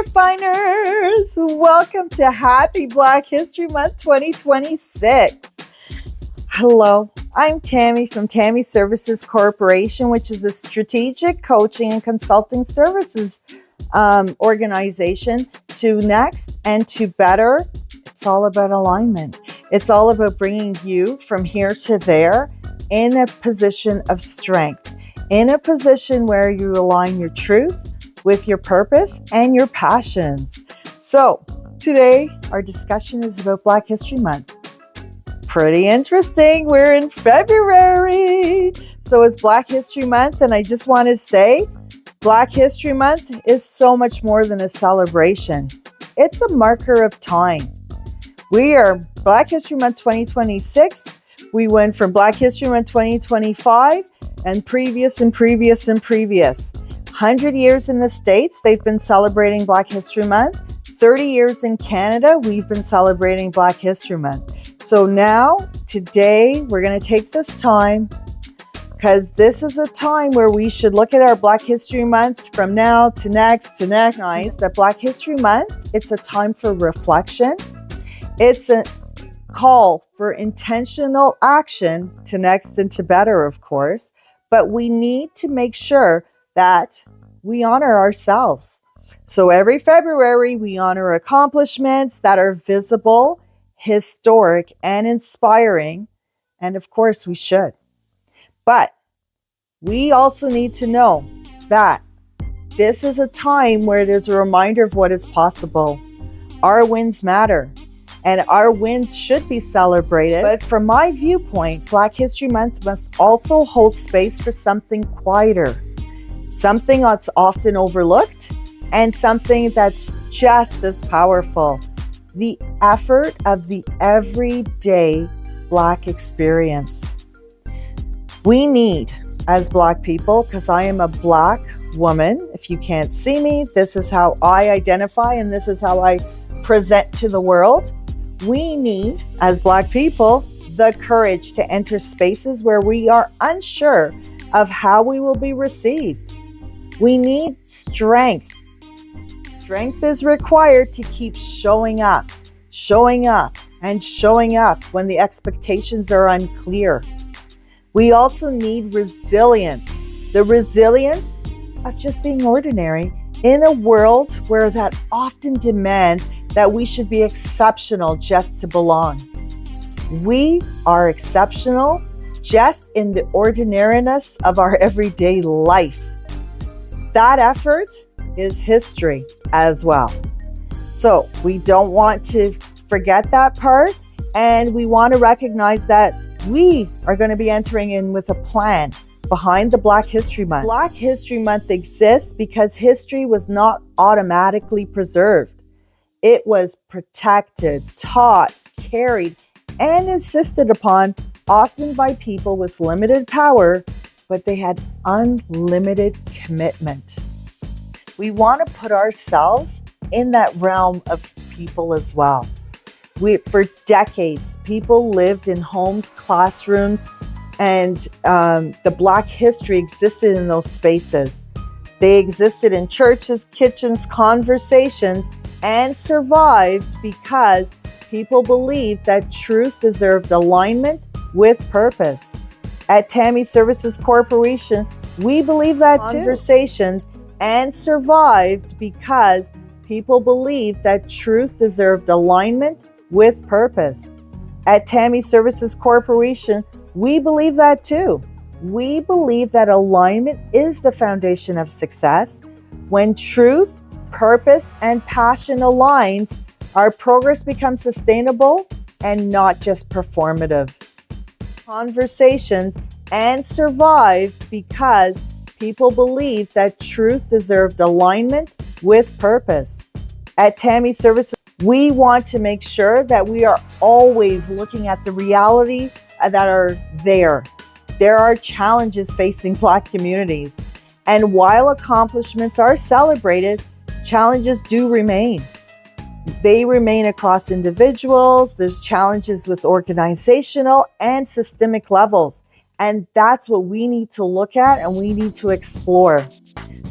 Refiners! Welcome to Happy Black History Month 2026. Hello, I'm Tammy from Tammy Services Corporation, which is a strategic coaching and consulting services organization to next and to better. It's all about alignment. It's all about bringing you from here to there in a position of strength, in a position where you align your truth with your purpose and your passions. So today our discussion is about Black History Month. Pretty interesting. We're in February. So it's Black History Month, and I just want to say Black History Month is so much more than a celebration. It's a marker of time. We are Black History Month 2026. We went from Black History Month 2025 and previous. 100 years in the States, they've been celebrating Black History Month. 30 years in Canada, we've been celebrating Black History Month. So now, today, we're going to take this time because this is a time where we should look at our Black History Month from now to next. Nice that Black History Month, it's a time for reflection. It's a call for intentional action to next and to better, of course. But we need to make sure that we honor ourselves. So every February, we honor accomplishments that are visible, historic, and inspiring. And of course, we should. But we also need to know that this is a time where there's a reminder of what is possible. Our wins matter, and our wins should be celebrated. But from my viewpoint, Black History Month must also hold space for something quieter, something that's often overlooked, and something that's just as powerful. The effort of the everyday Black experience. We need, as Black people, because I am a Black woman, if you can't see me, this is how I identify and this is how I present to the world. We need, as Black people, the courage to enter spaces where we are unsure of how we will be received. We need strength. Strength is required to keep showing up when the expectations are unclear. We also need resilience. The resilience of just being ordinary in a world where that often demands that we should be exceptional just to belong. We are exceptional just in the ordinariness of our everyday life. That effort is history as well. So we don't want to forget that part, and we want to recognize that we are going to be entering in with a plan behind the Black History Month. Black History Month exists because history was not automatically preserved. It was protected, taught, carried, and insisted upon, often by people with limited power, but they had unlimited commitment. We want to put ourselves in that realm of people as well. For decades, people lived in homes, classrooms, and the Black history existed in those spaces. They existed in churches, kitchens, conversations, and survived because people believed that truth deserved alignment with purpose. At Tammy Services Corporation, we believe that conversations and survived because people believed that truth deserved alignment with purpose. At Tammy Services Corporation, we believe that too. We believe that alignment is the foundation of success. When truth, purpose, and passion aligns, our progress becomes sustainable and not just performative. Conversations and survived because people believed that truth deserved alignment with purpose. At Tammy Services, we want to make sure that we are always looking at the reality that are there. There are challenges facing Black communities. And while accomplishments are celebrated, challenges do remain. They remain across individuals. There's challenges with organizational and systemic levels. And that's what we need to look at and we need to explore.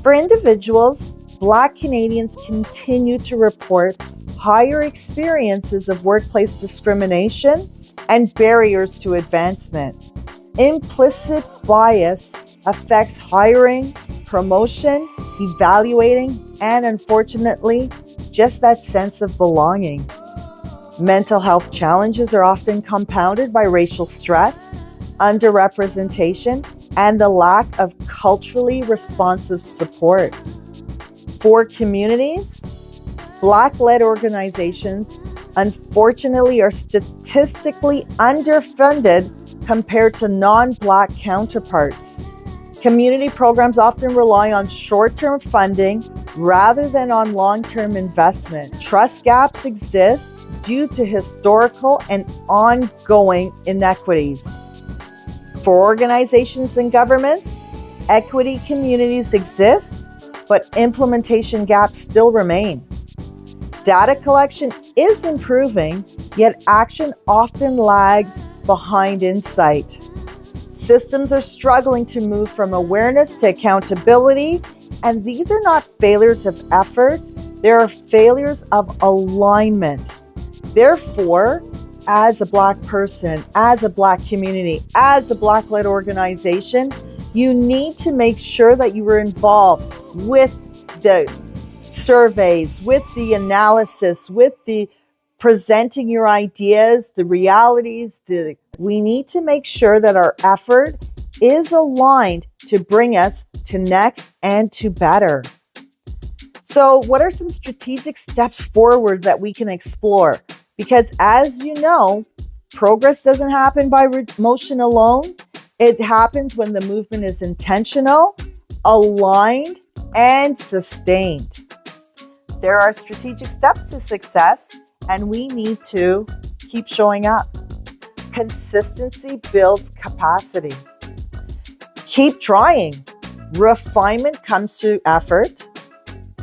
For individuals, Black Canadians continue to report higher experiences of workplace discrimination and barriers to advancement. Implicit bias affects hiring, promotion, evaluating, and unfortunately, just that sense of belonging. Mental health challenges are often compounded by racial stress, underrepresentation, and the lack of culturally responsive support. For communities, Black-led organizations unfortunately are statistically underfunded compared to non-Black counterparts. Community programs often rely on short-term funding rather than on long-term investment. Trust gaps exist due to historical and ongoing inequities. For organizations and governments, equity communities exist, but implementation gaps still remain. Data collection is improving, yet action often lags behind insight. Systems are struggling to move from awareness to accountability, and these are not failures of effort, they are failures of alignment. Therefore, as a Black person, as a Black community, as a Black-led organization, you need to make sure that you are involved with the surveys, with the analysis, with the presenting your ideas, the realities. We need to make sure that our effort is aligned to bring us to next and to better. So what are some strategic steps forward that we can explore? Because as you know, progress doesn't happen by motion alone. It happens when the movement is intentional, aligned, and sustained. There are strategic steps to success, and we need to keep showing up. Consistency builds capacity. Keep trying. Refinement comes through effort.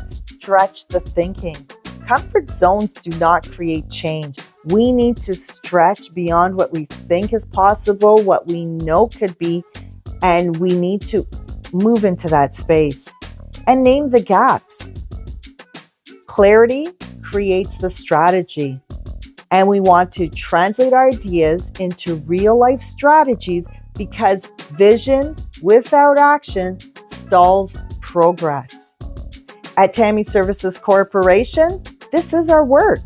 Stretch the thinking. Comfort zones do not create change. We need to stretch beyond what we think is possible, what we know could be, and we need to move into that space and name the gaps. Clarity creates the strategy, and we want to translate our ideas into real-life strategies because vision without action stalls progress. At Tammy Services Corporation, this is our work.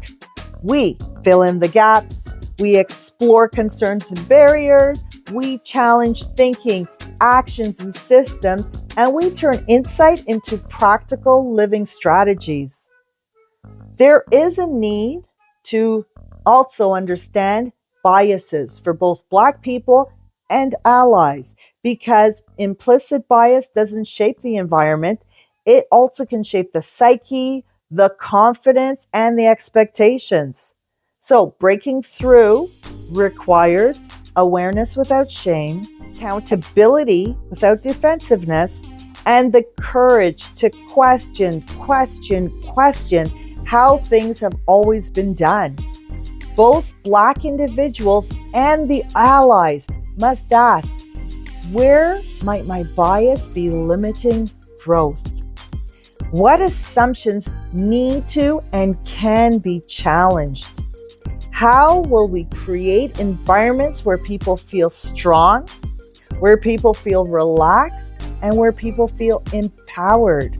We fill in the gaps, we explore concerns and barriers, we challenge thinking, actions, and systems, and we turn insight into practical living strategies. There is a need to also understand biases for both Black people and allies, because implicit bias doesn't shape the environment. It also can shape the psyche, the confidence, and the expectations. So breaking through requires awareness without shame, accountability without defensiveness, and the courage to question how things have always been done. Both Black individuals and the allies must ask, where might my bias be limiting growth? What assumptions need to and can be challenged? How will we create environments where people feel strong, where people feel relaxed, and where people feel empowered?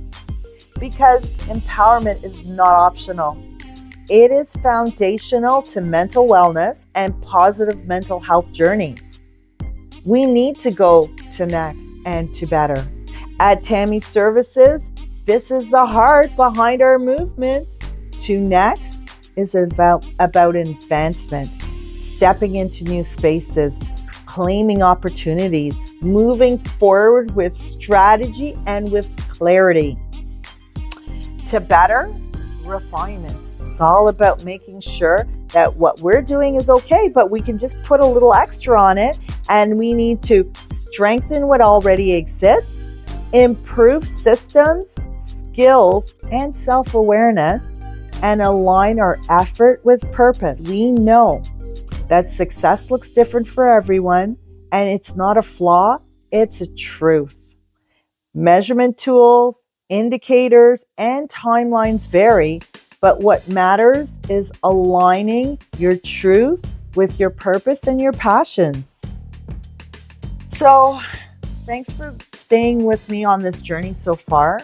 Because empowerment is not optional. It is foundational to mental wellness and positive mental health journeys. We need to go to next and to better. At Tammy Services, this is the heart behind our movement. To next is about advancement, stepping into new spaces, claiming opportunities, moving forward with strategy and with clarity. To better, refinement. It's all about making sure that what we're doing is okay, but we can just put a little extra on it, and we need to strengthen what already exists, improve systems, skills, and self-awareness, and align our effort with purpose. We know that success looks different for everyone, and it's not a flaw, it's a truth. Measurement tools, indicators and timelines vary, but what matters is aligning your truth with your purpose and your passions. So, thanks for staying with me on this journey so far.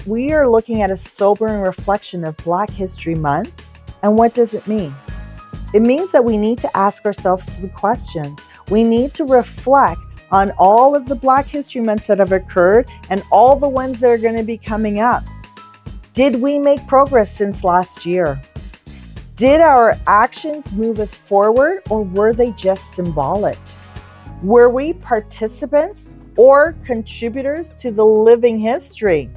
We are looking at a sobering reflection of Black History Month. And what does it mean? It means that we need to ask ourselves some questions. We need to reflect on all of the Black History Months that have occurred and all the ones that are going to be coming up. Did we make progress since last year? Did our actions move us forward, or were they just symbolic? Were we participants or contributors to the living history?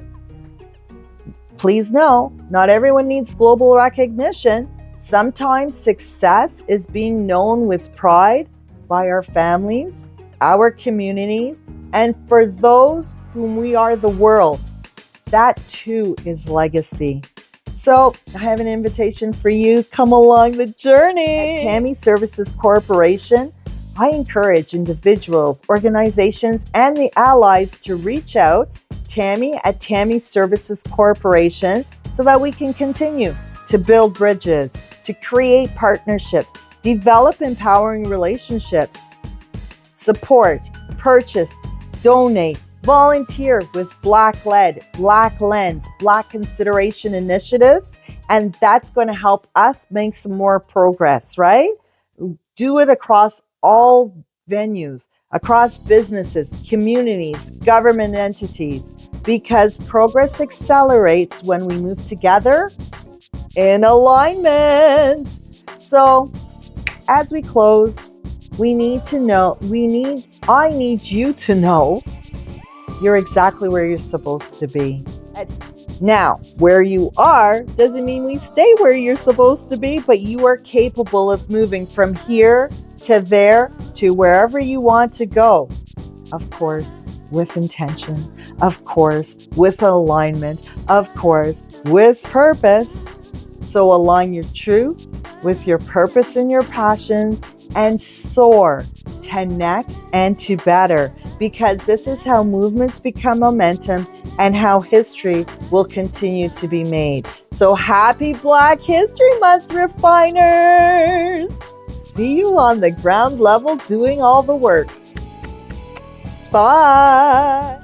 Please know, not everyone needs global recognition. Sometimes success is being known with pride by our families, our communities, and for those whom we are the world. That too is legacy. So I have an invitation for you. Come along the journey. At Tammy Services Corporation, I encourage individuals, organizations, and the allies to reach out, Tammy at Tammy Services Corporation, so that we can continue to build bridges, to create partnerships, develop empowering relationships, support, purchase, donate, volunteer with Black-led, Black lens, Black consideration initiatives, and that's going to help us make some more progress, right? Do it across all venues, across businesses, communities, government entities, because progress accelerates when we move together in alignment. So as we close, I need you to know you're exactly where you're supposed to be. Now, where you are doesn't mean we stay where you're supposed to be, but you are capable of moving from here to there to wherever you want to go. Of course, with intention. Of course, with alignment. Of course, with purpose. So align your truth with your purpose and your passions and soar to next and to better, because this is how movements become momentum and how history will continue to be made. So happy Black History Month, refiners! See you on the ground level doing all the work. Bye!